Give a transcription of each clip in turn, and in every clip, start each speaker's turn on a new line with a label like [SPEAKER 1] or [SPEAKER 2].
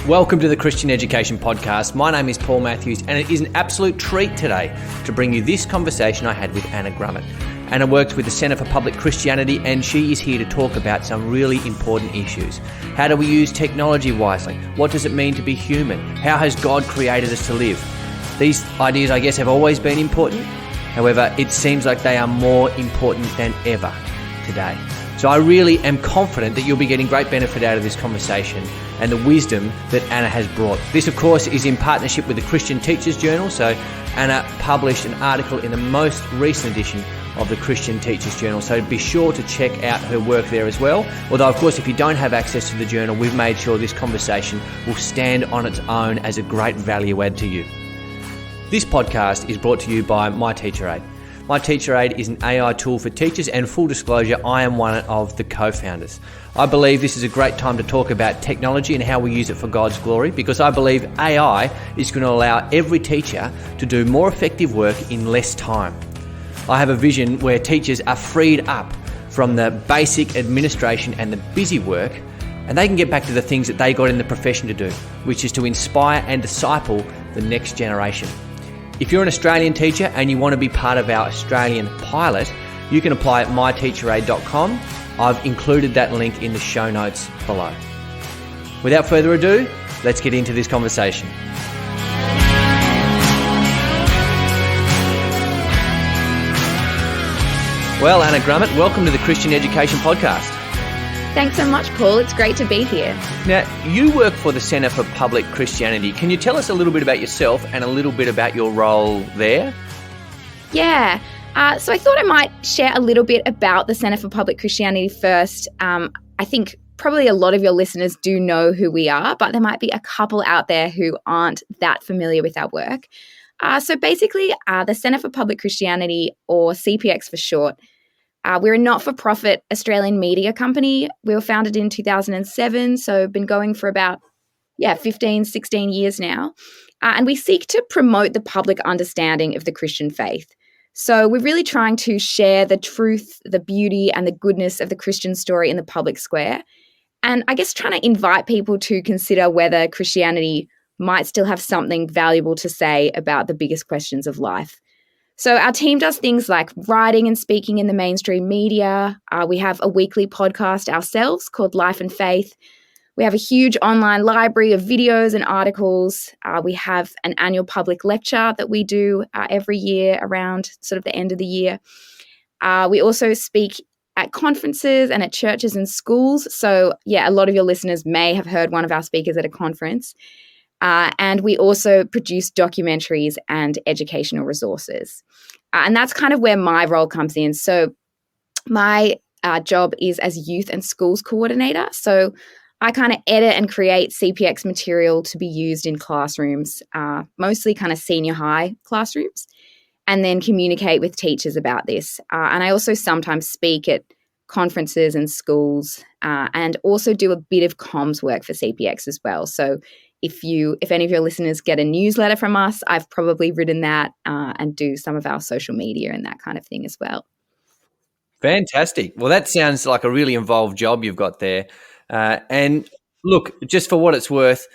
[SPEAKER 1] Welcome to the Christian Education Podcast. My name is Paul Matthews, and it is an absolute treat today to bring you this conversation I had with Anna Grummit. Anna works with the Centre for Public Christianity, and she is here to talk about some really important issues. How do we use technology wisely? What does it mean to be human? How has God created us to live? These ideas, I guess, have always been important. However, it seems like they are more important than ever today. So I really am confident that you'll be getting great benefit out of this conversation and the wisdom that Anna has brought. This, of course, is in partnership with the Christian Teachers Journal. So Anna published an article in the most recent edition of the Christian Teachers Journal. So be sure to check out her work there as well. Although, of course, if you don't have access to the journal, we've made sure this conversation will stand on its own as a great value add to you. This podcast is brought to you by MyTeacherAide. MyTeacherAide is an AI tool for teachers, and full disclosure, I am one of the co-founders. I believe this is a great time to talk about technology and how we use it for God's glory, because I believe AI is going to allow every teacher to do more effective work in less time. I have a vision where teachers are freed up from the basic administration and the busy work, and they can get back to the things that they got in the profession to do, which is to inspire and disciple the next generation. If you're an Australian teacher and you want to be part of our Australian pilot, you can apply at myteacheraide.com. I've included that link in the show notes below. Without further ado, let's get into this conversation. Well, Anna Grummit, welcome to the Christian Education Podcast.
[SPEAKER 2] Thanks so much, Paul. It's great to be here.
[SPEAKER 1] Now, you work for the Centre for Public Christianity. Can you tell us a little bit about yourself and a little bit about your role there?
[SPEAKER 2] Yeah. So I thought I might share a little bit about the Centre for Public Christianity first. I think probably a lot of your listeners do know who we are, but there might be a couple out there who aren't that familiar with our work. So basically, the Centre for Public Christianity, or CPX for short, we're a not-for-profit Australian media company. We were founded in 2007, so been going for about 15, 16 years now. And we seek to promote the public understanding of the Christian faith. So we're really trying to share the truth, the beauty, and the goodness of the Christian story in the public square. And I guess trying to invite people to consider whether Christianity might still have something valuable to say about the biggest questions of life. So our team does things like writing and speaking in the mainstream media. We have a weekly podcast ourselves called Life and Faith. We have a huge online library of videos and articles. We have an annual public lecture that we do every year around sort of the end of the year. We also speak at conferences and at churches and schools. So a lot of your listeners may have heard one of our speakers at a conference. And we also produce documentaries and educational resources. And that's kind of where my role comes in. So my job is as youth and schools coordinator. So I kind of edit and create CPX material to be used in classrooms, mostly kind of senior high classrooms, and then communicate with teachers about this. And I also sometimes speak at conferences and schools, and also do a bit of comms work for CPX as well. So if any of your listeners get a newsletter from us, I've probably written that, and do some of our social media and that kind of thing as well.
[SPEAKER 1] Fantastic. Well, that sounds like a really involved job you've got there. And look, just for what it's worth,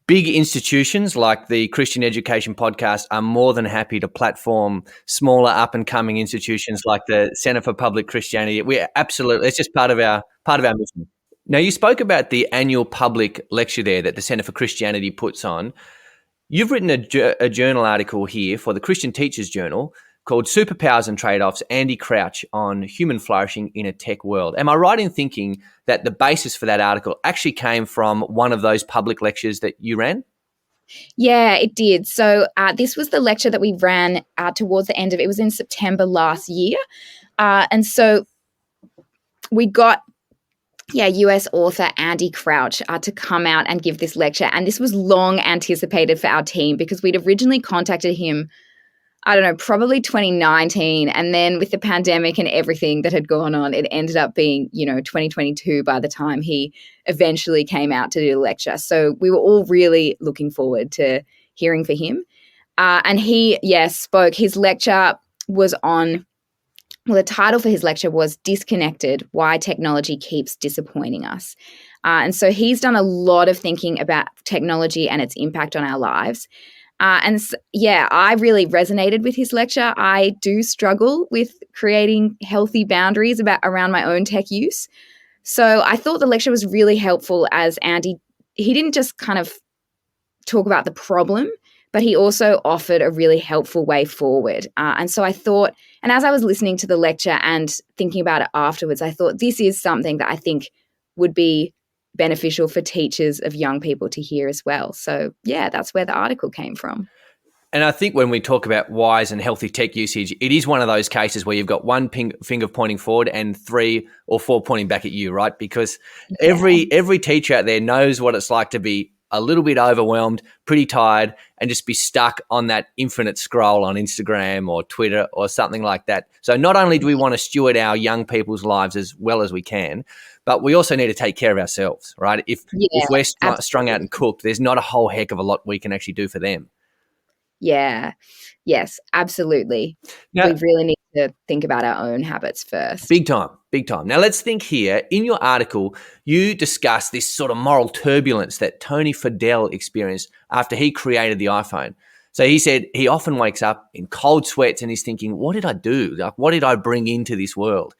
[SPEAKER 1] big institutions like the Christian Education Podcast are more than happy to platform smaller up-and-coming institutions like the Centre for Public Christianity. It's just part of our mission. Now, you spoke about the annual public lecture there that the Centre for Christianity puts on. You've written a journal article here for the Christian Teachers Journal called Superpowers and Trade-Offs, Andy Crouch on Human Flourishing in a Tech World. Am I right in thinking that the basis for that article actually came from one of those public lectures that you ran?
[SPEAKER 2] Yeah, it did. So this was the lecture that we ran towards the end of it. It was in September last year. And so we got US author Andy Crouch to come out and give this lecture. And this was long anticipated for our team because we'd originally contacted him, probably 2019. And then with the pandemic and everything that had gone on, it ended up being, 2022 by the time he eventually came out to do the lecture. So we were all really looking forward to hearing from him. And he, spoke. His lecture was on Well, the title for his lecture was Disconnected, Why Technology Keeps Disappointing Us. And so he's done a lot of thinking about technology and its impact on our lives. I really resonated with his lecture. I do struggle with creating healthy boundaries around my own tech use. So I thought the lecture was really helpful as he didn't just kind of talk about the problem, but he also offered a really helpful way forward. And so I thought, and as I was listening to the lecture and thinking about it afterwards, I thought this is something that I think would be beneficial for teachers of young people to hear as well. So yeah, that's where the article came from.
[SPEAKER 1] And I think when we talk about wise and healthy tech usage, it is one of those cases where you've got one finger pointing forward and 3 or 4 pointing back at you, right? Because every teacher out there knows what it's like to be a little bit overwhelmed, pretty tired, and just be stuck on that infinite scroll on Instagram or Twitter or something like that. So not only do we want to steward our young people's lives as well as we can, but we also need to take care of ourselves, right? If we're strung out and cooked, there's not a whole heck of a lot we can actually do for them.
[SPEAKER 2] Yeah. Yes, absolutely.
[SPEAKER 1] Now,
[SPEAKER 2] we really need to think about our own habits first.
[SPEAKER 1] Big time, big time. Now let's think here. In your article, you discuss this sort of moral turbulence that Tony Fadell experienced after he created the iPhone. So he said he often wakes up in cold sweats and he's thinking, what did I do? Like, what did I bring into this world?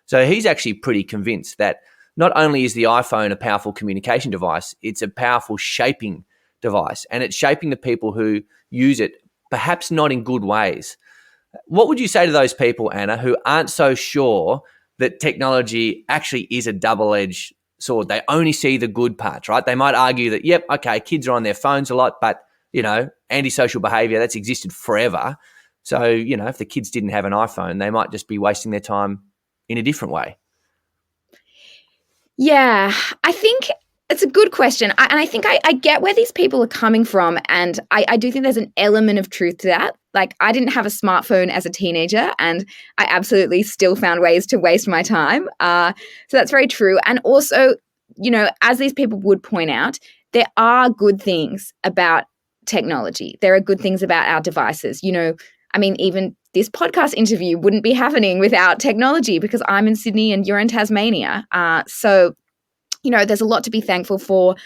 [SPEAKER 1] So he's actually pretty convinced that not only is the iPhone a powerful communication device, it's a powerful shaping device, and it's shaping the people who use it, perhaps not in good ways. What would you say to those people, Anna, who aren't so sure that technology actually is a double-edged sword? They only see the good parts, right? They might argue that, yep, okay, kids are on their phones a lot, but, antisocial behavior, that's existed forever. So, if the kids didn't have an iPhone, they might just be wasting their time in a different way.
[SPEAKER 2] Yeah, I think it's a good question. I think I get where these people are coming from. And I do think there's an element of truth to that. Like, I didn't have a smartphone as a teenager, and I absolutely still found ways to waste my time. So that's very true. And also, as these people would point out, there are good things about technology. There are good things about our devices. Even this podcast interview wouldn't be happening without technology because I'm in Sydney and you're in Tasmania. So there's a lot to be thankful for.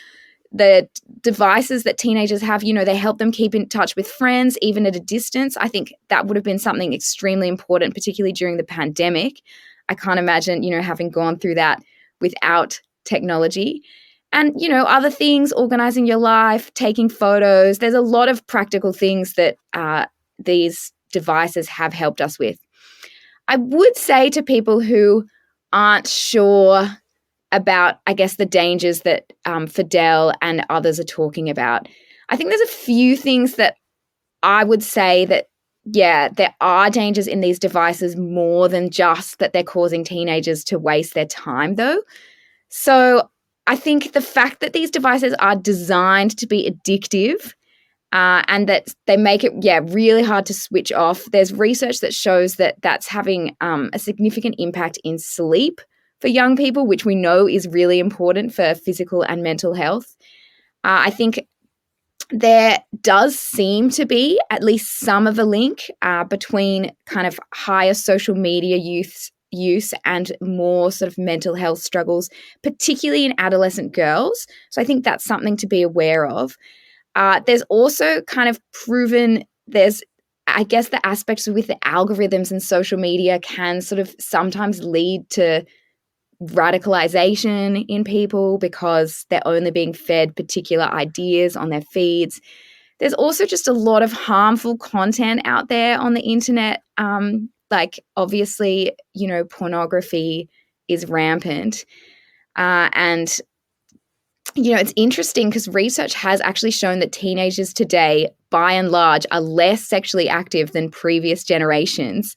[SPEAKER 2] The devices that teenagers have, they help them keep in touch with friends, even at a distance. I think that would have been something extremely important, particularly during the pandemic. I can't imagine, having gone through that without technology. And, other things, organizing your life, taking photos. There's a lot of practical things that these devices have helped us with. I would say to people who aren't sure about, I guess, the dangers that Fadell and others are talking about, I think there's a few things that I would say that, yeah, there are dangers in these devices more than just that they're causing teenagers to waste their time, though. So I think the fact that these devices are designed to be addictive and that they make it, really hard to switch off. There's research that shows that that's having a significant impact in sleep for young people, which we know is really important for physical and mental health. I think there does seem to be at least some of a link between kind of higher social media use and more sort of mental health struggles, particularly in adolescent girls. So I think that's something to be aware of. There's also kind of proven I guess the aspects with the algorithms and social media can sort of sometimes lead to radicalization in people because they're only being fed particular ideas on their feeds. There's also just a lot of harmful content out there on the internet. Like, obviously, pornography is rampant. And it's interesting because research has actually shown that teenagers today, by and large, are less sexually active than previous generations.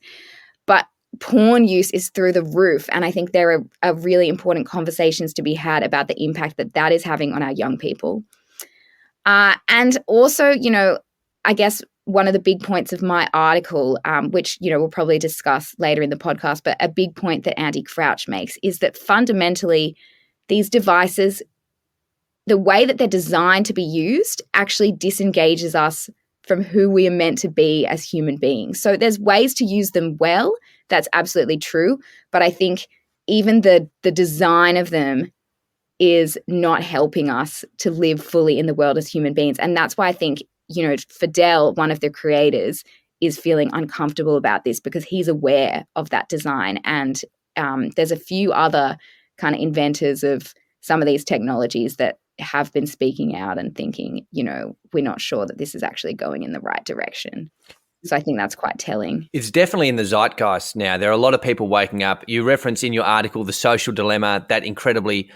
[SPEAKER 2] But porn use is through the roof. And I think there are really important conversations to be had about the impact that is having on our young people. And also, I guess one of the big points of my article, which, we'll probably discuss later in the podcast, but a big point that Andy Crouch makes is that fundamentally these devices, the way that they're designed to be used actually disengages us from who we are meant to be as human beings. So there's ways to use them well. That's absolutely true. But I think even the design of them is not helping us to live fully in the world as human beings. And that's why I think, Fidel, one of the creators, is feeling uncomfortable about this because he's aware of that design. And there's a few other kind of inventors of some of these technologies that have been speaking out and thinking, we're not sure that this is actually going in the right direction. So I think that's quite telling.
[SPEAKER 1] It's definitely in the zeitgeist now. There are a lot of people waking up. You reference in your article The Social Dilemma, that incredibly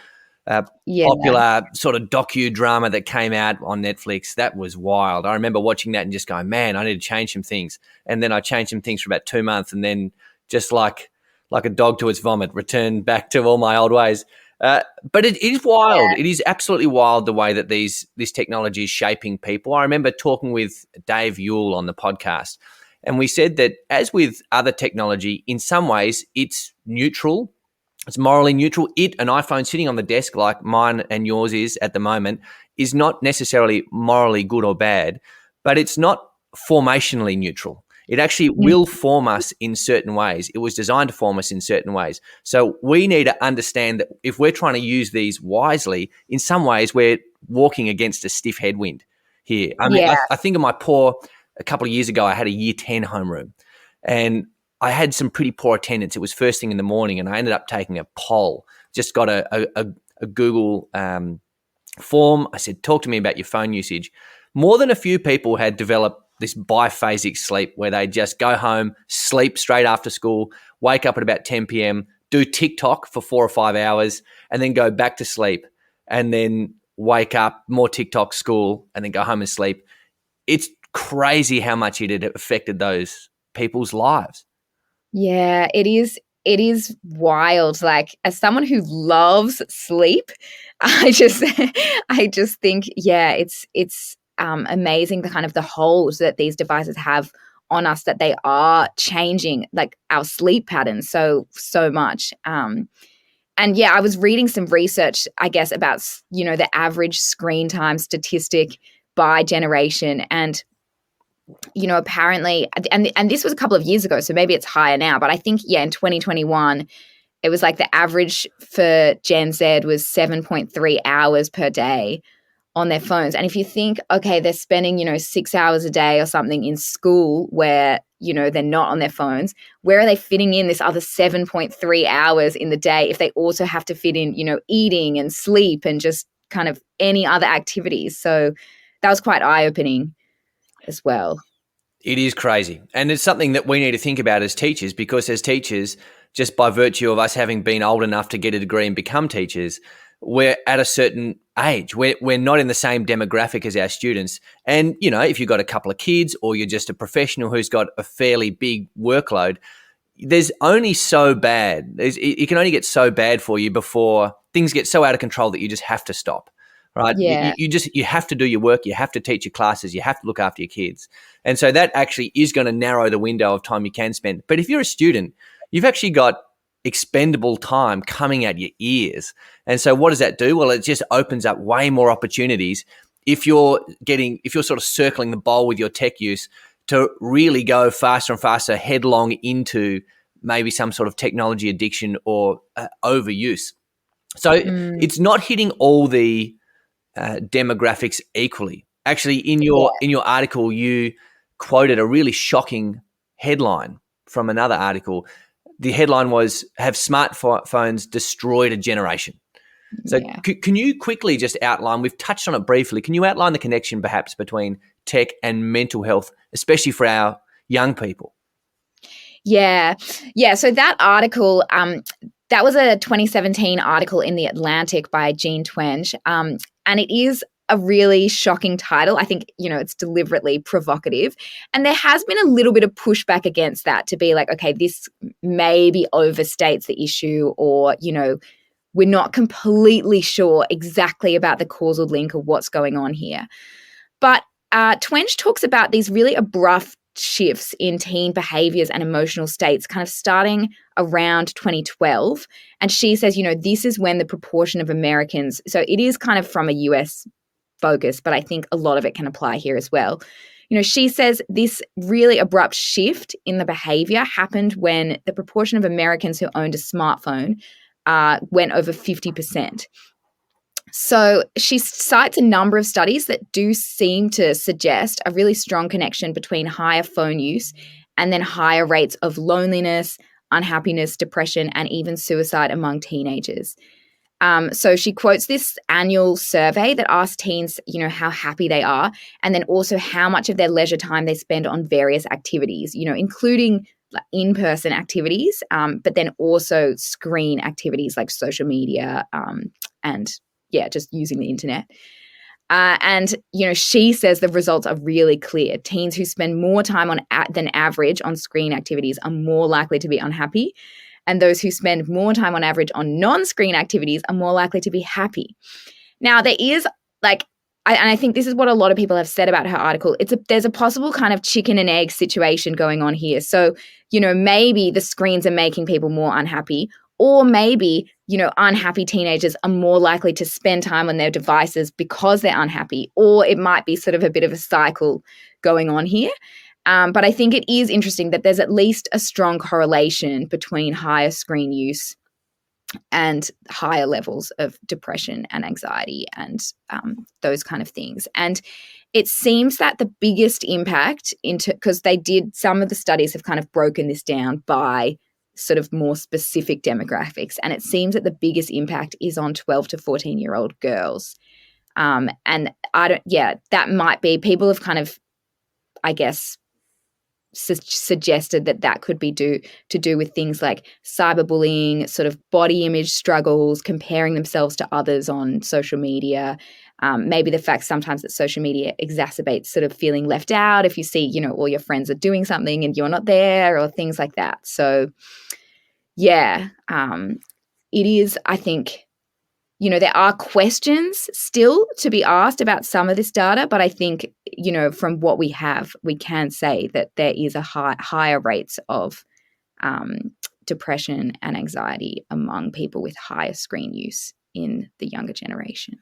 [SPEAKER 1] popular sort of docudrama that came out on Netflix. That was wild. I remember watching that and just going, man, I need to change some things. And then I changed some things for about 2 months, and then just like a dog to its vomit, returned back to all my old ways. But it is wild. Yeah. It is absolutely wild the way that this technology is shaping people. I remember talking with Dave Yule on the podcast, and we said that as with other technology, in some ways it's neutral. It's morally neutral. An iPhone sitting on the desk like mine and yours is at the moment is not necessarily morally good or bad, but it's not formationally neutral. It actually will form us in certain ways. It was designed to form us in certain ways. So we need to understand that if we're trying to use these wisely, in some ways we're walking against a stiff headwind here. I mean, I think of a couple of years ago, I had a year 10 homeroom, and I had some pretty poor attendance. It was first thing in the morning, and I ended up taking a poll. Just got a Google form. I said, talk to me about your phone usage. More than a few people had developed this biphasic sleep where they just go home, sleep straight after school, wake up at about 10 p.m., do TikTok for 4 or 5 hours, and then go back to sleep, and then wake up, more TikTok, school, and then go home and sleep. It's crazy how much it had affected those people's lives.
[SPEAKER 2] Yeah, it is. It is wild. Like, as someone who loves sleep, I just think, it's amazing the kind of the hold that these devices have on us, that they are changing like our sleep patterns so much. And I was reading some research, I guess, about, the average screen time statistic by generation. And, apparently, and this was a couple of years ago, so maybe it's higher now, but I think, in 2021, it was like the average for Gen Z was 7.3 hours per day on their phones. And if you think, okay, they're spending, 6 hours a day or something in school where, they're not on their phones, where are they fitting in this other 7.3 hours in the day if they also have to fit in, eating and sleep and just kind of any other activities? So that was quite eye-opening as well.
[SPEAKER 1] It is crazy. And it's something that we need to think about as teachers, because as teachers, just by virtue of us having been old enough to get a degree and become teachers, we're at a certain age. We're not in the same demographic as our students. And, if you've got a couple of kids or you're just a professional who's got a fairly big workload, there's only so bad. It can only get so bad for you before things get so out of control that you just have to stop. Right?
[SPEAKER 2] Yeah.
[SPEAKER 1] You have to do your work. You have to teach your classes. You have to look after your kids. And so that actually is going to narrow the window of time you can spend. But if you're a student, you've actually got expendable time coming at your ears. And so what does that do? Well, it just opens up way more opportunities if you're sort of circling the bowl with your tech use to really go faster and faster headlong into maybe some sort of technology addiction or overuse. So it's not hitting all the demographics equally. Actually, in your article, you quoted a really shocking headline from another article. The headline was, "Have smartphones destroyed a generation?" So can you quickly just outline, we've touched on it briefly, can you outline the connection perhaps between tech and mental health, especially for our young people?
[SPEAKER 2] Yeah. So that article, that was a 2017 article in The Atlantic by Jean Twenge. And it is a really shocking title. I think, it's deliberately provocative. And there has been a little bit of pushback against that, to be like, okay, this maybe overstates the issue, or, we're not completely sure exactly about the causal link or what's going on here. But Twenge talks about these really abrupt shifts in teen behaviors and emotional states kind of starting around 2012. And she says, this is when the proportion of Americans, so it is kind of from a US focus, but I think a lot of it can apply here as well. She says this really abrupt shift in the behavior happened when the proportion of Americans who owned a smartphone went over 50%. So she cites a number of studies that do seem to suggest a really strong connection between higher phone use and then higher rates of loneliness, unhappiness, depression, and even suicide among teenagers. So she quotes this annual survey that asks teens, how happy they are, and then also how much of their leisure time they spend on various activities, including in-person activities, but then also screen activities like social media and just using the internet. And she says the results are really clear. Teens who spend more time than average on screen activities are more likely to be unhappy. And those who spend more time on average on non-screen activities are more likely to be happy. Now, there is and I think this is what a lot of people have said about her article. There's a possible kind of chicken and egg situation going on here. So, maybe the screens are making people more unhappy, or maybe, unhappy teenagers are more likely to spend time on their devices because they're unhappy, or it might be sort of a bit of a cycle going on here. But I think it is interesting that there's at least a strong correlation between higher screen use and higher levels of depression and anxiety and those kind of things. And it seems that the biggest impact because some of the studies have kind of broken this down by sort of more specific demographics. And it seems that the biggest impact is on 12 to 14-year-old girls. And that might be, people have kind of, I guess, suggested that could be to do with things like cyberbullying, sort of body image struggles, comparing themselves to others on social media, maybe the fact sometimes that social media exacerbates sort of feeling left out if you see, all your friends are doing something and you're not there, or things like that. So, it is, I think, there are questions still to be asked about some of this data, but I think, from what we have, we can say that there is a higher rates of depression and anxiety among people with higher screen use in the younger generation.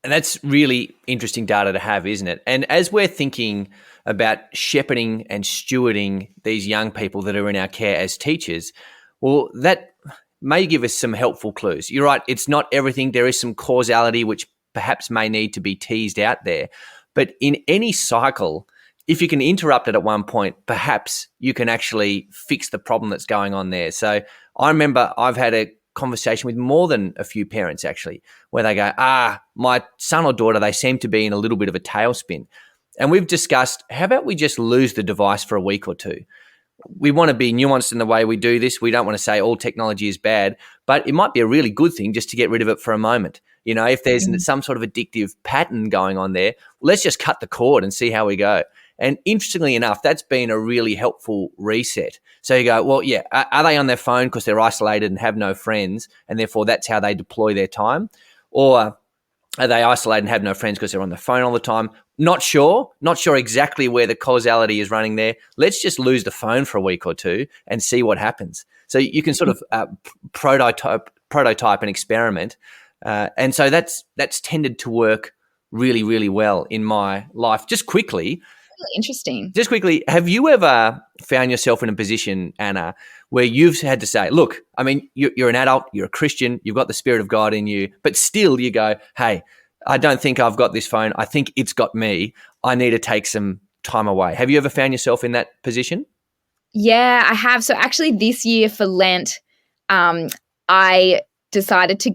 [SPEAKER 1] And that's really interesting data to have, isn't it? And as we're thinking about shepherding and stewarding these young people that are in our care as teachers, well, that may give us some helpful clues. You're right, it's not everything. There is some causality which perhaps may need to be teased out there. But in any cycle, if you can interrupt it at one point, perhaps you can actually fix the problem that's going on there. So I remember I've had a conversation with more than a few parents actually, where they go, my son or daughter, they seem to be in a little bit of a tailspin. And we've discussed, how about we just lose the device for a week or two? We want to be nuanced in the way we do this. We don't want to say all technology is bad, but it might be a really good thing just to get rid of it for a moment. If there's some sort of addictive pattern going on there, let's just cut the cord and see how we go. And interestingly enough, that's been a really helpful reset. So you go, well, yeah, are they on their phone because they're isolated and have no friends, and therefore that's how they deploy their time? Or are they isolated and have no friends because they're on the phone all the time? Not sure exactly where the causality is running there. Let's just lose the phone for a week or two and see what happens. So you can sort of prototype and experiment. And so that's tended to work really, really well in my life. Just quickly,
[SPEAKER 2] really interesting.
[SPEAKER 1] Just quickly, have you ever found yourself in a position, Anna, where you've had to say, look, I mean, you're an adult, you're a Christian, you've got the Spirit of God in you, but still you go, hey, I don't think I've got this phone. I think it's got me. I need to take some time away. Have you ever found yourself in that position?
[SPEAKER 2] Yeah, I have. So actually this year for Lent, I decided to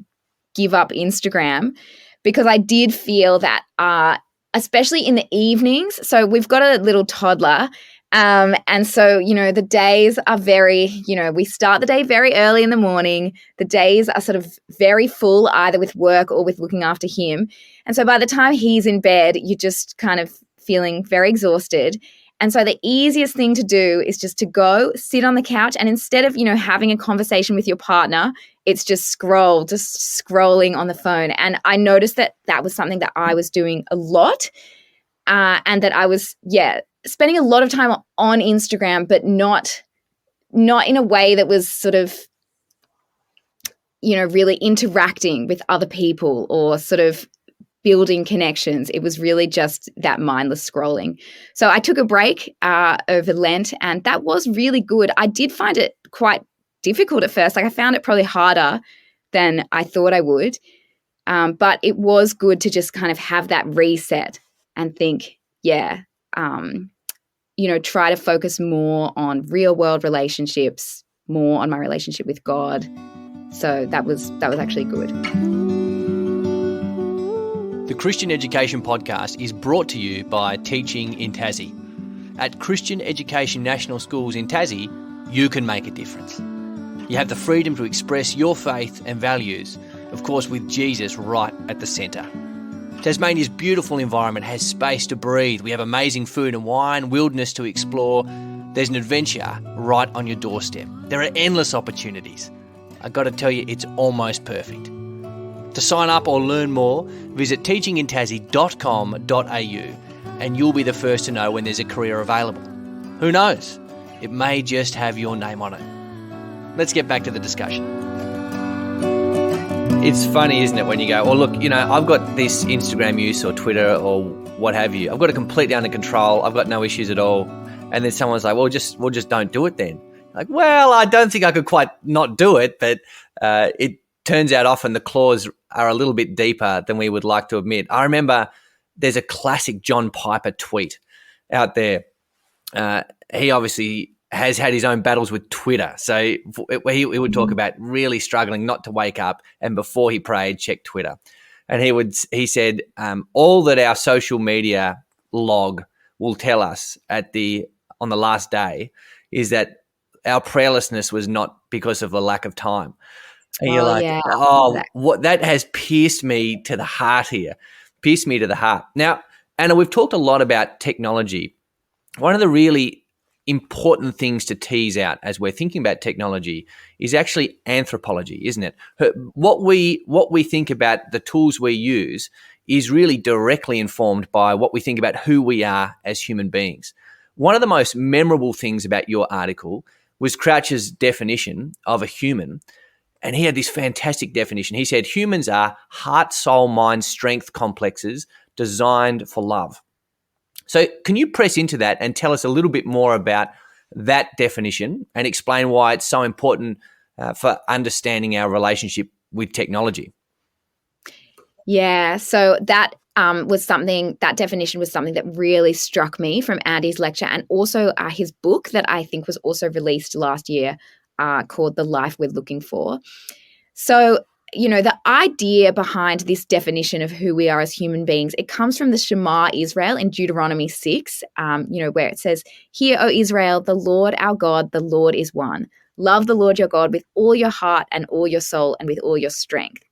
[SPEAKER 2] give up Instagram because I did feel that, especially in the evenings. So we've got a little toddler. And so, the days are very, we start the day very early in the morning. The days are sort of very full, either with work or with looking after him. And so by the time he's in bed, you're just kind of feeling very exhausted. And so the easiest thing to do is just to go sit on the couch, and instead of, having a conversation with your partner, it's just scrolling on the phone. And I noticed that was something that I was doing a lot, and that I was, spending a lot of time on Instagram, but not in a way that was sort of, really interacting with other people or sort of building connections. It was really just that mindless scrolling. So I took a break over Lent, and that was really good. I did find it quite difficult at first. Like I found it probably harder than I thought I would. But it was good to just kind of have that reset and think, try to focus more on real world relationships, more on my relationship with God. So that was actually good.
[SPEAKER 1] The Christian Education Podcast is brought to you by Teaching in Tassie. At Christian Education National Schools in Tassie, you can make a difference. You have the freedom to express your faith and values, of course with Jesus right at the centre. Tasmania's beautiful environment has space to breathe. We have amazing food and wine, wilderness to explore. There's an adventure right on your doorstep. There are endless opportunities. I've got to tell you, it's almost perfect. To sign up or learn more, visit teachingintassie.com.au and you'll be the first to know when there's a career available. Who knows? It may just have your name on it. Let's get back to the discussion. It's funny, isn't it, when you go, oh, look, I've got this Instagram use or Twitter or what have you. I've got it completely under control. I've got no issues at all. And then someone's like, well, just don't do it then. Like, well, I don't think I could quite not do it, but it turns out often the claws are a little bit deeper than we would like to admit. I remember there's a classic John Piper tweet out there. He obviously has had his own battles with Twitter. So he would talk about really struggling not to wake up and before he prayed, check Twitter. And he said, all that our social media log will tell us on the last day is that our prayerlessness was not because of a lack of time. And you're like, what that has pierced me to the heart here, pierced me to the heart. Now, Anna, we've talked a lot about technology. One of the really important things to tease out as we're thinking about technology is actually anthropology, isn't it? What we think about the tools we use is really directly informed by what we think about who we are as human beings. One of the most memorable things about your article was Crouch's definition of a human. And he had this fantastic definition. He said, humans are heart, soul, mind, strength complexes designed for love. So can you press into that and tell us a little bit more about that definition and explain why it's so important for understanding our relationship with technology?
[SPEAKER 2] Yeah, so that definition was something that really struck me from Andy's lecture, and also his book that I think was also released last year called The Life We're Looking For. So, the idea behind this definition of who we are as human beings, it comes from the Shema Israel in Deuteronomy 6, where it says, "Hear, O Israel, the Lord our God, the Lord is one. Love the Lord your God with all your heart and all your soul and with all your strength."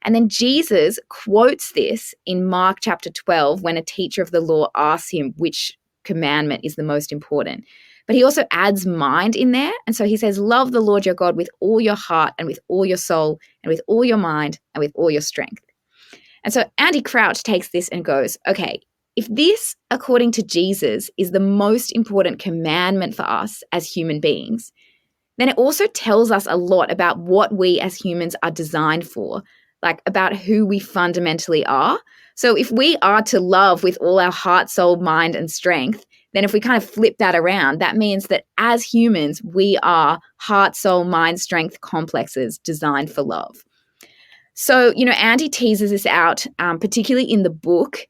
[SPEAKER 2] And then Jesus quotes this in Mark chapter 12 when a teacher of the law asks him which commandment is the most important. But he also adds mind in there. And so he says, love the Lord your God with all your heart and with all your soul and with all your mind and with all your strength. And so Andy Crouch takes this and goes, okay, if this, according to Jesus, is the most important commandment for us as human beings, then it also tells us a lot about what we as humans are designed for, like about who we fundamentally are. So if we are to love with all our heart, soul, mind, and strength, then if we kind of flip that around, that means that as humans, we are heart, soul, mind, strength complexes designed for love. So, Andy teases this out, particularly in the book,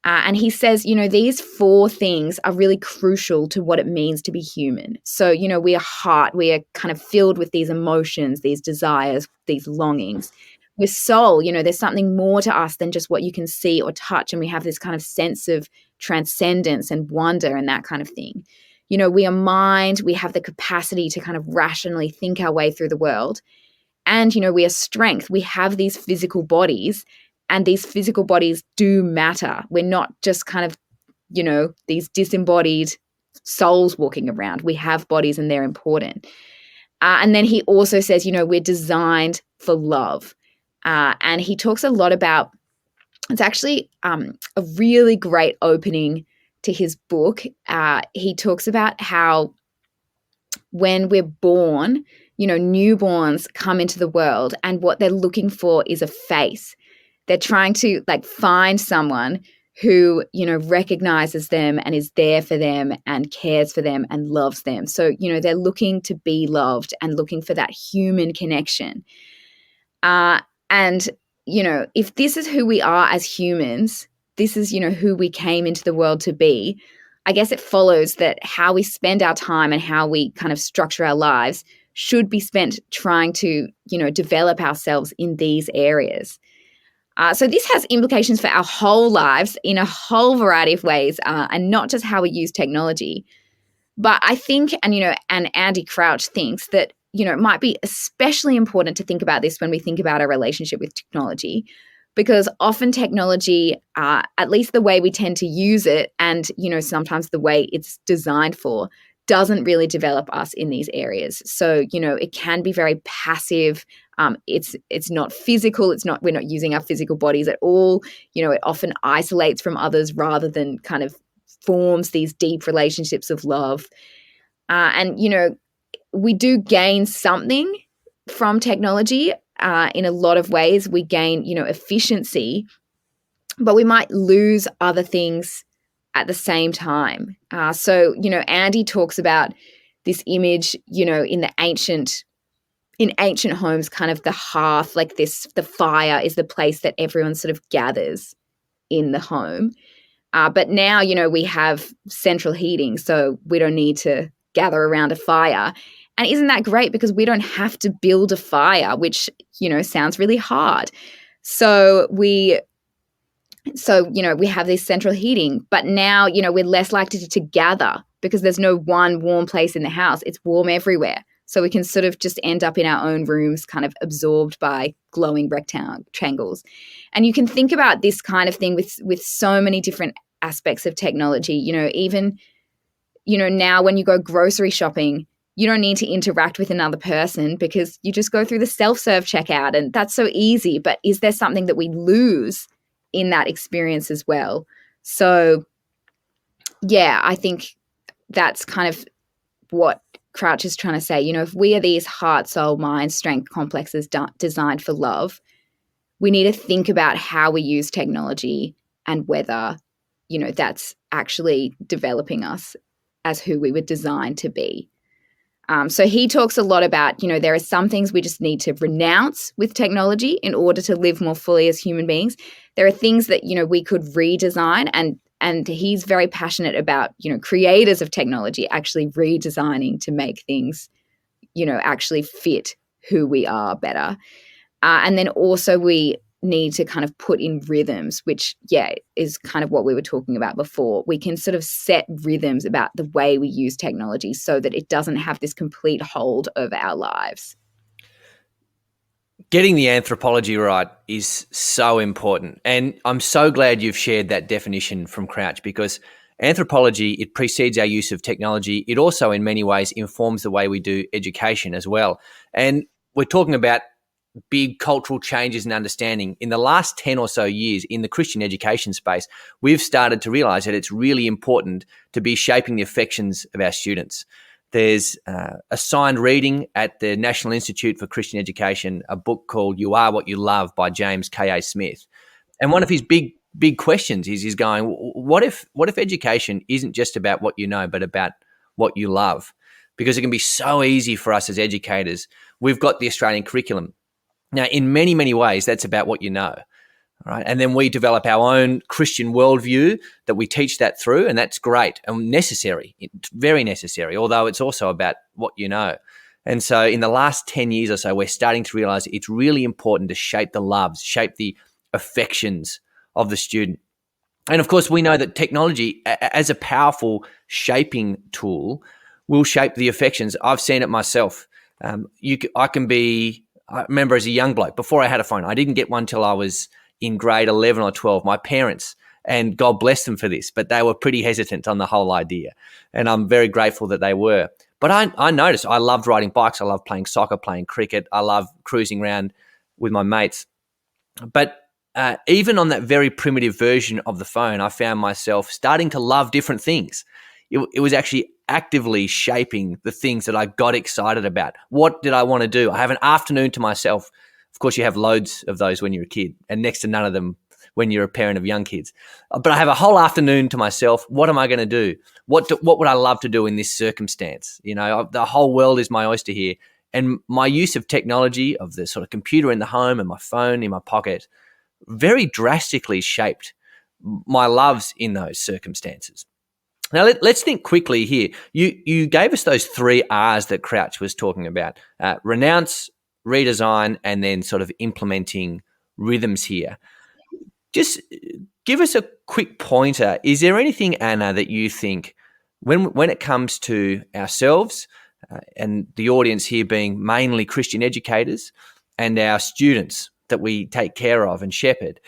[SPEAKER 2] and he says, these four things are really crucial to what it means to be human. So, we are heart, we are kind of filled with these emotions, these desires, these longings. We're soul, there's something more to us than just what you can see or touch, and we have this kind of sense of transcendence and wonder and that kind of thing. We are mind, we have the capacity to kind of rationally think our way through the world. And, we are strength. We have these physical bodies, and these physical bodies do matter. We're not just kind of, these disembodied souls walking around. We have bodies and they're important. And then he also says, we're designed for love. And he talks a lot about, it's actually a really great opening to his book. He talks about how when we're born, newborns come into the world and what they're looking for is a face. They're trying to find someone who, recognizes them and is there for them and cares for them and loves them. So, they're looking to be loved and looking for that human connection. And, if this is who we are as humans, this is, who we came into the world to be, I guess it follows that how we spend our time and how we kind of structure our lives should be spent trying to, develop ourselves in these areas. So this has implications for our whole lives in a whole variety of ways, and not just how we use technology. But I think, and Andy Crouch thinks that, it might be especially important to think about this when we think about our relationship with technology, because often technology, at least the way we tend to use it and, sometimes the way it's designed for, doesn't really develop us in these areas. So, it can be very passive. It's not physical. We're not using our physical bodies at all. It often isolates from others rather than kind of forms these deep relationships of love. And we do gain something from technology. In a lot of ways, we gain, efficiency, but we might lose other things at the same time. So, Andy talks about this image, in ancient homes, kind of the hearth, like this, the fire is the place that everyone sort of gathers in the home. But now, we have central heating, so we don't need to gather around a fire. And isn't that great? Because we don't have to build a fire, which, sounds really hard. So we have this central heating, but now, we're less likely to gather because there's no one warm place in the house. It's warm everywhere. So we can sort of just end up in our own rooms, kind of absorbed by glowing rectangles. And you can think about this kind of thing with so many different aspects of technology. Even, now when you go grocery shopping, you don't need to interact with another person because you just go through the self-serve checkout, and that's so easy. But is there something that we lose in that experience as well? So, yeah, I think that's kind of what Crouch is trying to say. If we are these heart, soul, mind, strength complexes designed for love, we need to think about how we use technology and whether, that's actually developing us as who we were designed to be. So he talks a lot about, there are some things we just need to renounce with technology in order to live more fully as human beings. There are things that, we could redesign, and he's very passionate about, creators of technology actually redesigning to make things, actually fit who we are better. And then also we need to kind of put in rhythms, which, is kind of what we were talking about before. We can sort of set rhythms about the way we use technology so that it doesn't have this complete hold over our lives.
[SPEAKER 1] Getting the anthropology right is so important. And I'm so glad you've shared that definition from Crouch, because anthropology, it precedes our use of technology. It also, in many ways, informs the way we do education as well. And we're talking about big cultural changes and understanding. In the last 10 or so years in the Christian education space, we've started to realize that it's really important to be shaping the affections of our students. There's assigned reading at the National Institute for Christian Education, a book called You Are What You Love by James K.A. Smith. And one of his big questions is he's going, what if education isn't just about what you know, but about what you love? Because it can be so easy for us as educators. We've got the Australian curriculum. Now, in many, many ways, that's about what you know, right? And then we develop our own Christian worldview that we teach that through, and that's great and necessary, very necessary, although it's also about what you know. And so in the last 10 years or so, we're starting to realize it's really important to shape the loves, shape the affections of the student. And of course, we know that technology, as a powerful shaping tool, will shape the affections. I've seen it myself. I remember as a young bloke, before I had a phone, I didn't get one till I was in grade 11 or 12. My parents, and God bless them for this, but they were pretty hesitant on the whole idea. And I'm very grateful that they were. But I noticed I loved riding bikes. I loved playing soccer, playing cricket. I loved cruising around with my mates. But even on that very primitive version of the phone, I found myself starting to love different things. It was actually actively shaping the things that I got excited about. What did I want to do? I have an afternoon to myself. Of course, you have loads of those when you're a kid, and next to none of them when you're a parent of young kids. But I have a whole afternoon to myself. What am I going to do? What would I love to do in this circumstance? The whole world is my oyster here. And my use of technology, of the sort of computer in the home and my phone in my pocket, very drastically shaped my loves in those circumstances. Now, let's think quickly here. You gave us those 3 R's that Crouch was talking about: renounce, redesign, and then sort of implementing rhythms here. Just give us a quick pointer. Is there anything, Anna, that you think when it comes to ourselves and the audience here being mainly Christian educators and our students that we take care of and shepherd,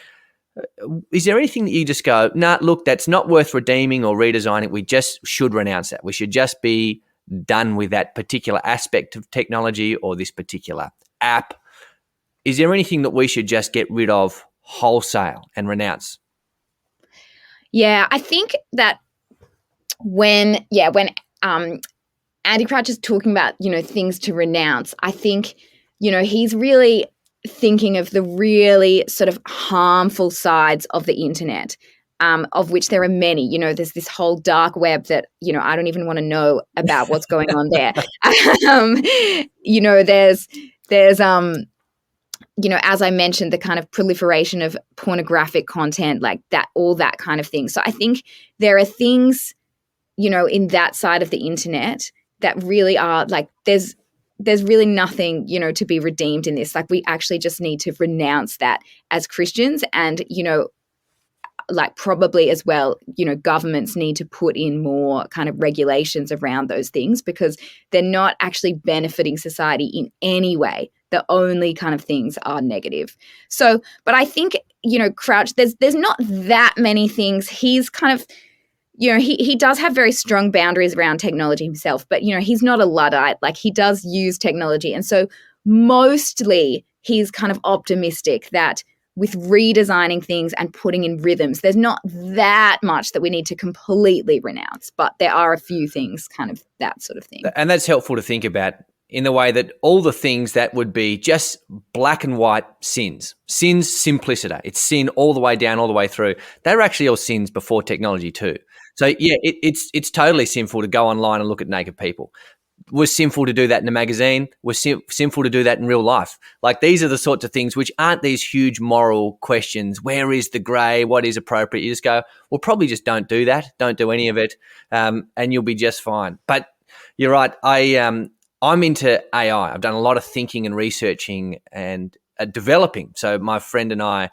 [SPEAKER 1] is there anything that you just go, nah, look, that's not worth redeeming or redesigning. We just should renounce that. We should just be done with that particular aspect of technology or this particular app. Is there anything that we should just get rid of wholesale and renounce?
[SPEAKER 2] Yeah, I think that when Andy Crouch is talking about, things to renounce, I think, he's really thinking of the really sort of harmful sides of the internet, of which there are many. There's this whole dark web that, I don't even want to know about what's going on there. There's as I mentioned, the kind of proliferation of pornographic content, like that, all that kind of thing. So I think there are things, in that side of the internet that really are like, there's really nothing, to be redeemed in this. Like, we actually just need to renounce that as Christians. And, like, probably as well, governments need to put in more kind of regulations around those things, because they're not actually benefiting society in any way. The only kind of things are negative. So, but I think, Crouch, there's not that many things. He's kind of, he does have very strong boundaries around technology himself, but, he's not a Luddite. Like, he does use technology. And so mostly he's kind of optimistic that with redesigning things and putting in rhythms, there's not that much that we need to completely renounce, but there are a few things, kind of that sort of thing.
[SPEAKER 1] And that's helpful to think about, in the way that all the things that would be just black and white sins, simplicity, it's sin all the way down, all the way through. They're actually all sins before technology too. So yeah, it's totally sinful to go online and look at naked people. Was sinful to do that in a magazine. Was sinful to do that in real life. Like, these are the sorts of things which aren't these huge moral questions. Where is the grey? What is appropriate? You just go, well, probably just don't do that. Don't do any of it, and you'll be just fine. But you're right. I'm into AI. I've done a lot of thinking and researching and developing. So my friend and I,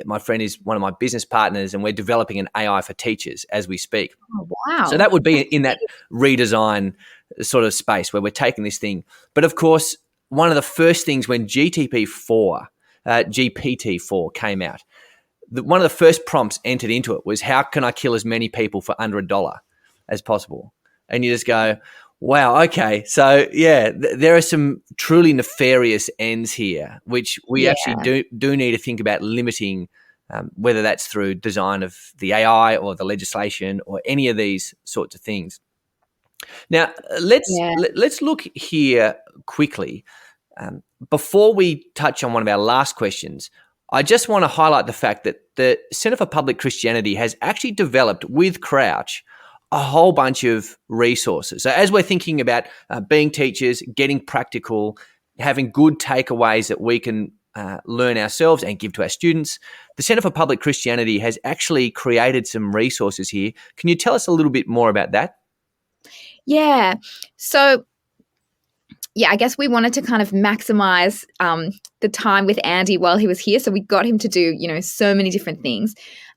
[SPEAKER 1] my friend is one of my business partners, and we're developing an AI for teachers as we speak.
[SPEAKER 2] Oh, wow.
[SPEAKER 1] So that would be in that redesign sort of space where we're taking this thing. But of course, one of the first things when GPT-4 came out, one of the first prompts entered into it was, how can I kill as many people for under $1 as possible? And you just go, wow, okay. So, yeah, there are some truly nefarious ends here, which we actually do need to think about limiting, whether that's through design of the AI or the legislation or any of these sorts of things. Now, let's look here quickly. Before we touch on one of our last questions, I just want to highlight the fact that the Centre for Public Christianity has actually developed with Crouch a whole bunch of resources. So as we're thinking about being teachers, getting practical, having good takeaways that we can learn ourselves and give to our students, the Centre for Public Christianity has actually created some resources here. Can you tell us a little bit more about that?
[SPEAKER 2] Yeah. So, I guess we wanted to kind of maximize the time with Andy while he was here. So we got him to do, so many different things.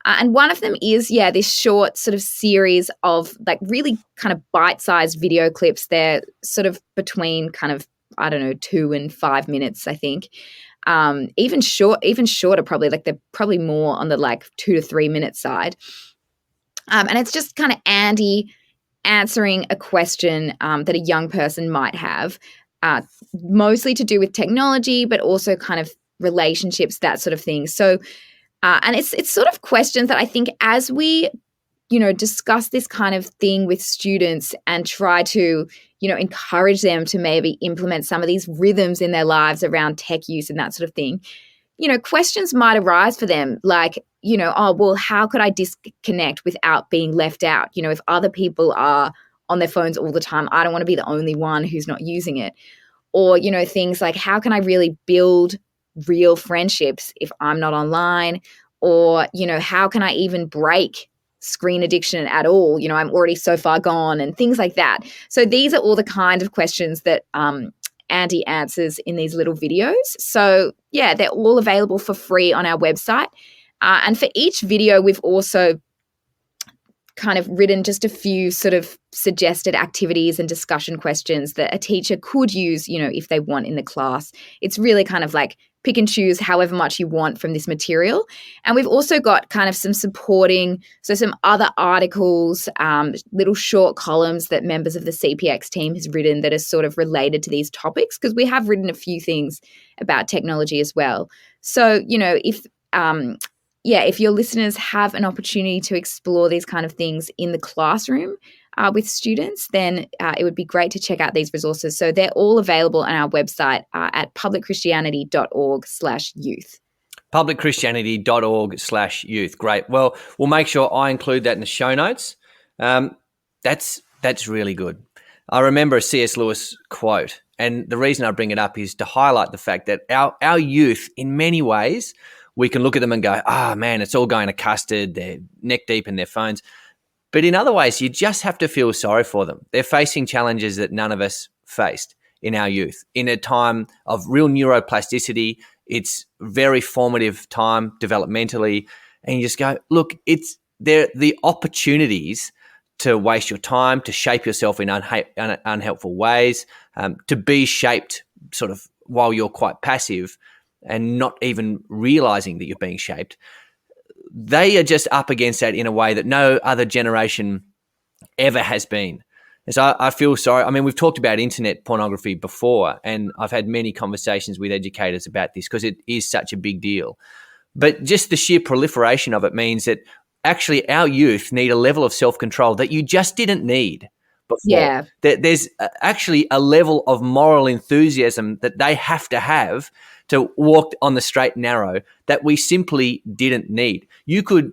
[SPEAKER 2] And one of them is, this short sort of series of like really kind of bite-sized video clips. They're sort of between kind of, 2 and 5 minutes, I think. Even shorter probably, like they're probably more on the like 2 to 3 minute side. And it's just kind of Andy answering a question that a young person might have, mostly to do with technology, but also kind of relationships, that sort of thing. So, and it's sort of questions that I think as we, discuss this kind of thing with students and try to, encourage them to maybe implement some of these rhythms in their lives around tech use and that sort of thing, questions might arise for them like, oh, well, how could I disconnect without being left out? If other people are on their phones all the time, I don't want to be the only one who's not using it. or, things like how can I really build real friendships if I'm not online? Or, how can I even break screen addiction at all? I'm already so far gone and things like that. So these are all the kind of questions that Andy answers in these little videos. So yeah, they're all available for free on our website. And for each video, we've also kind of written just a few sort of suggested activities and discussion questions that a teacher could use, if they want in the class. It's really kind of like pick and choose however much you want from this material. And we've also got kind of some other articles, little short columns that members of the CPX team has written that are sort of related to these topics, because we have written a few things about technology as well. So, if your listeners have an opportunity to explore these kind of things in the classroom with students, then it would be great to check out these resources. So they're all available on our website at publicchristianity.org/youth.
[SPEAKER 1] publicchristianity.org/youth. Great. Well, we'll make sure I include that in the show notes. That's really good. I remember a C.S. Lewis quote, and the reason I bring it up is to highlight the fact that our youth, in many ways, we can look at them and go, man, it's all going to custard. They're neck deep in their phones. But in other ways, you just have to feel sorry for them. They're facing challenges that none of us faced in our youth. In a time of real neuroplasticity, it's very formative time developmentally. And you just go, look, they're the opportunities to waste your time, to shape yourself in unhelpful ways, to be shaped sort of while you're quite passive and not even realizing that you're being shaped. They are just up against that in a way that no other generation ever has been. And so I feel sorry. I mean, we've talked about internet pornography before, and I've had many conversations with educators about this because it is such a big deal. But just the sheer proliferation of it means that actually our youth need a level of self-control that you just didn't need before.
[SPEAKER 2] Yeah.
[SPEAKER 1] There's actually a level of moral enthusiasm that they have to walk on the straight and narrow that we simply didn't need. You could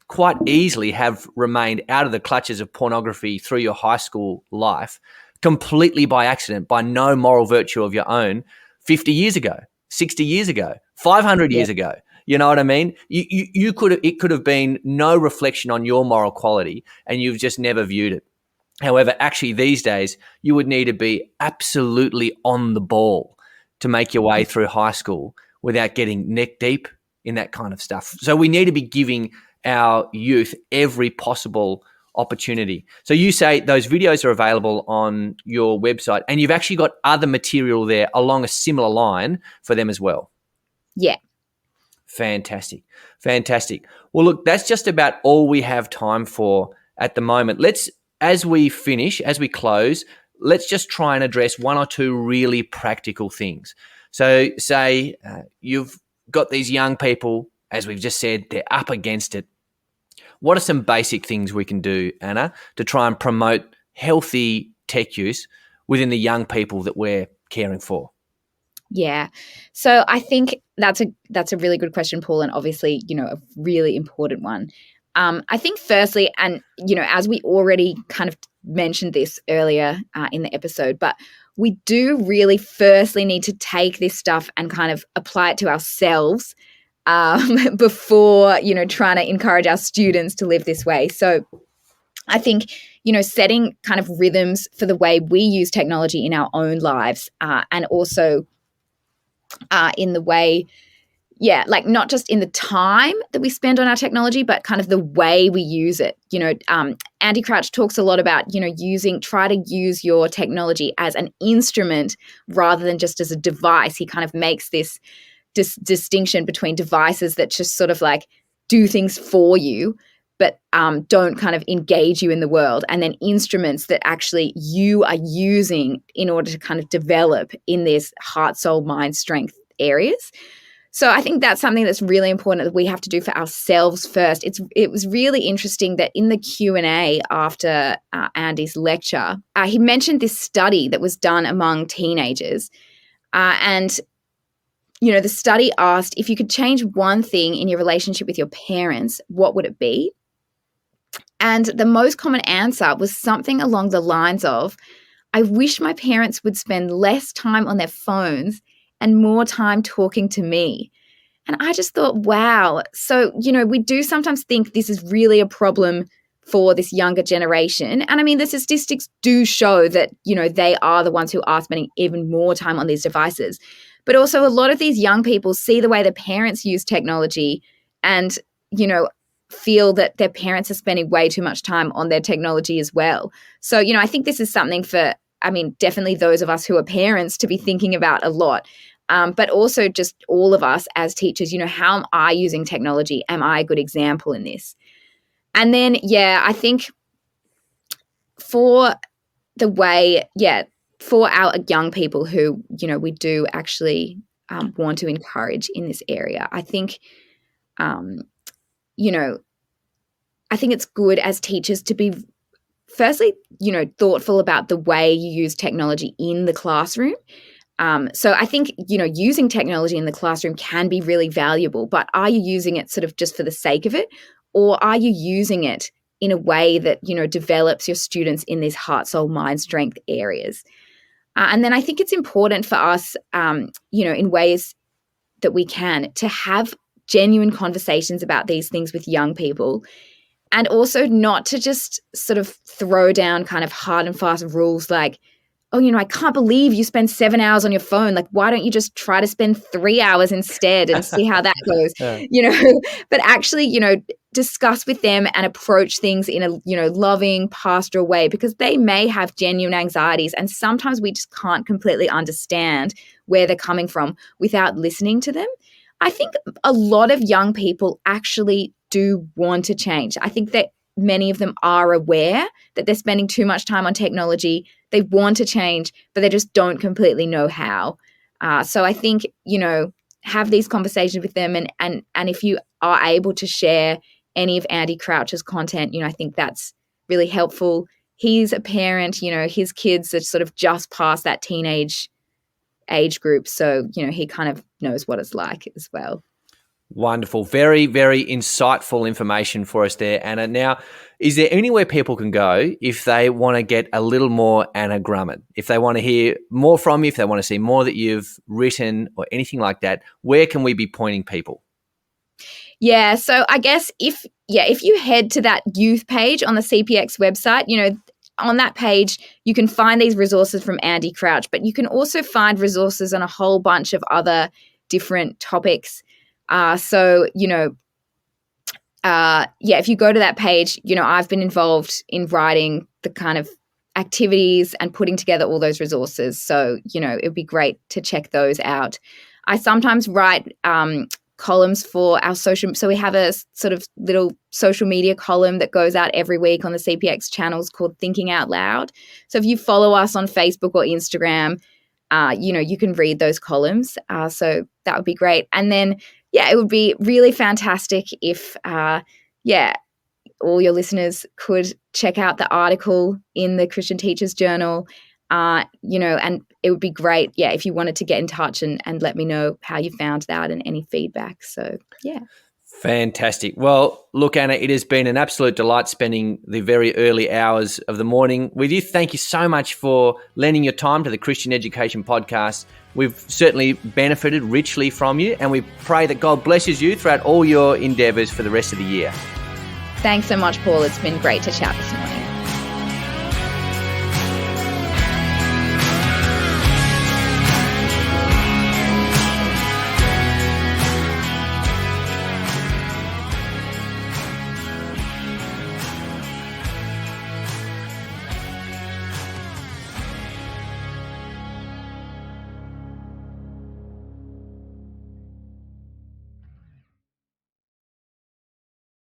[SPEAKER 1] quite easily have remained out of the clutches of pornography through your high school life completely by accident, by no moral virtue of your own 50 years ago, 60 years ago, 500 years ago. You know what I mean? It could have been no reflection on your moral quality and you've just never viewed it. However, actually these days you would need to be absolutely on the ball to make your way through high school without getting neck deep in that kind of stuff. So we need to be giving our youth every possible opportunity. So you say those videos are available on your website and you've actually got other material there along a similar line for them as well.
[SPEAKER 2] Yeah.
[SPEAKER 1] Fantastic. Well, look, that's just about all we have time for at the moment. As we close, let's just try and address one or two really practical things. So say you've got these young people, as we've just said, they're up against it. What are some basic things we can do, Anna, to try and promote healthy tech use within the young people that we're caring for?
[SPEAKER 2] Yeah. So I think that's a really good question, Paul, and obviously, a really important one. I think firstly, and, as we already kind of mentioned this earlier in the episode, but we do really firstly need to take this stuff and kind of apply it to ourselves before, trying to encourage our students to live this way. So I think, setting kind of rhythms for the way we use technology in our own lives and also in the way, not just in the time that we spend on our technology, but kind of the way we use it. Andy Crouch talks a lot about, try to use your technology as an instrument rather than just as a device. He kind of makes this distinction between devices that just sort of like do things for you, but don't kind of engage you in the world, and then instruments that actually you are using in order to kind of develop in this heart, soul, mind, strength areas. So I think that's something that's really important that we have to do for ourselves first. It was really interesting that in the Q&A after Andy's lecture, he mentioned this study that was done among teenagers. And the study asked, if you could change one thing in your relationship with your parents, what would it be? And the most common answer was something along the lines of, I wish my parents would spend less time on their phones and more time talking to me. And I just thought, wow. So, we do sometimes think this is really a problem for this younger generation. And I mean, the statistics do show that, they are the ones who are spending even more time on these devices. But also a lot of these young people see the way their parents use technology and, feel that their parents are spending way too much time on their technology as well. So, I think this is something for, definitely those of us who are parents to be thinking about a lot. But also just all of us as teachers, how am I using technology? Am I a good example in this? And then, I think for for our young people who, we do actually want to encourage in this area, I think, I think it's good as teachers to be, firstly, thoughtful about the way you use technology in the classroom. So I think, using technology in the classroom can be really valuable, but are you using it sort of just for the sake of it? Or are you using it in a way that, develops your students in these heart, soul, mind, strength areas? And then I think it's important for us, in ways that we can, to have genuine conversations about these things with young people, and also not to just sort of throw down kind of hard and fast rules like, oh, I can't believe you spend 7 hours on your phone. Like, why don't you just try to spend 3 hours instead and see how that goes? But actually, discuss with them and approach things in a, loving, pastoral way, because they may have genuine anxieties. And sometimes we just can't completely understand where they're coming from without listening to them. I think a lot of young people actually do want to change. I think that many of them are aware that they're spending too much time on technology. They want to change, but they just don't completely know how. So I think, have these conversations with them. And if you are able to share any of Andy Crouch's content, I think that's really helpful. He's a parent, his kids are sort of just past that teenage age group. So, he kind of knows what it's like as well.
[SPEAKER 1] Wonderful. Very, very insightful information for us there, Anna. Now, is there anywhere people can go if they want to get a little more Anna Grummit? If they want to hear more from you, if they want to see more that you've written or anything like that, where can we be pointing people?
[SPEAKER 2] Yeah, so I guess if you head to that youth page on the CPX website, on that page, you can find these resources from Andy Crouch, but you can also find resources on a whole bunch of other different topics. So, if you go to that page, I've been involved in writing the kind of activities and putting together all those resources. So, it would be great to check those out. I sometimes write columns for our social. So we have a sort of little social media column that goes out every week on the CPX channels called Thinking Out Loud. So if you follow us on Facebook or Instagram, you can read those columns. So that would be great. And then, it would be really fantastic if, all your listeners could check out the article in the Christian Teachers Journal, and it would be great, if you wanted to get in touch and let me know how you found that and any feedback. So,
[SPEAKER 1] Fantastic. Well, look, Anna, it has been an absolute delight spending the very early hours of the morning with you. Thank you so much for lending your time to the Christian Education Podcast. We've certainly benefited richly from you, and we pray that God blesses you throughout all your endeavours for the rest of the year.
[SPEAKER 2] Thanks so much, Paul. It's been great to chat this morning.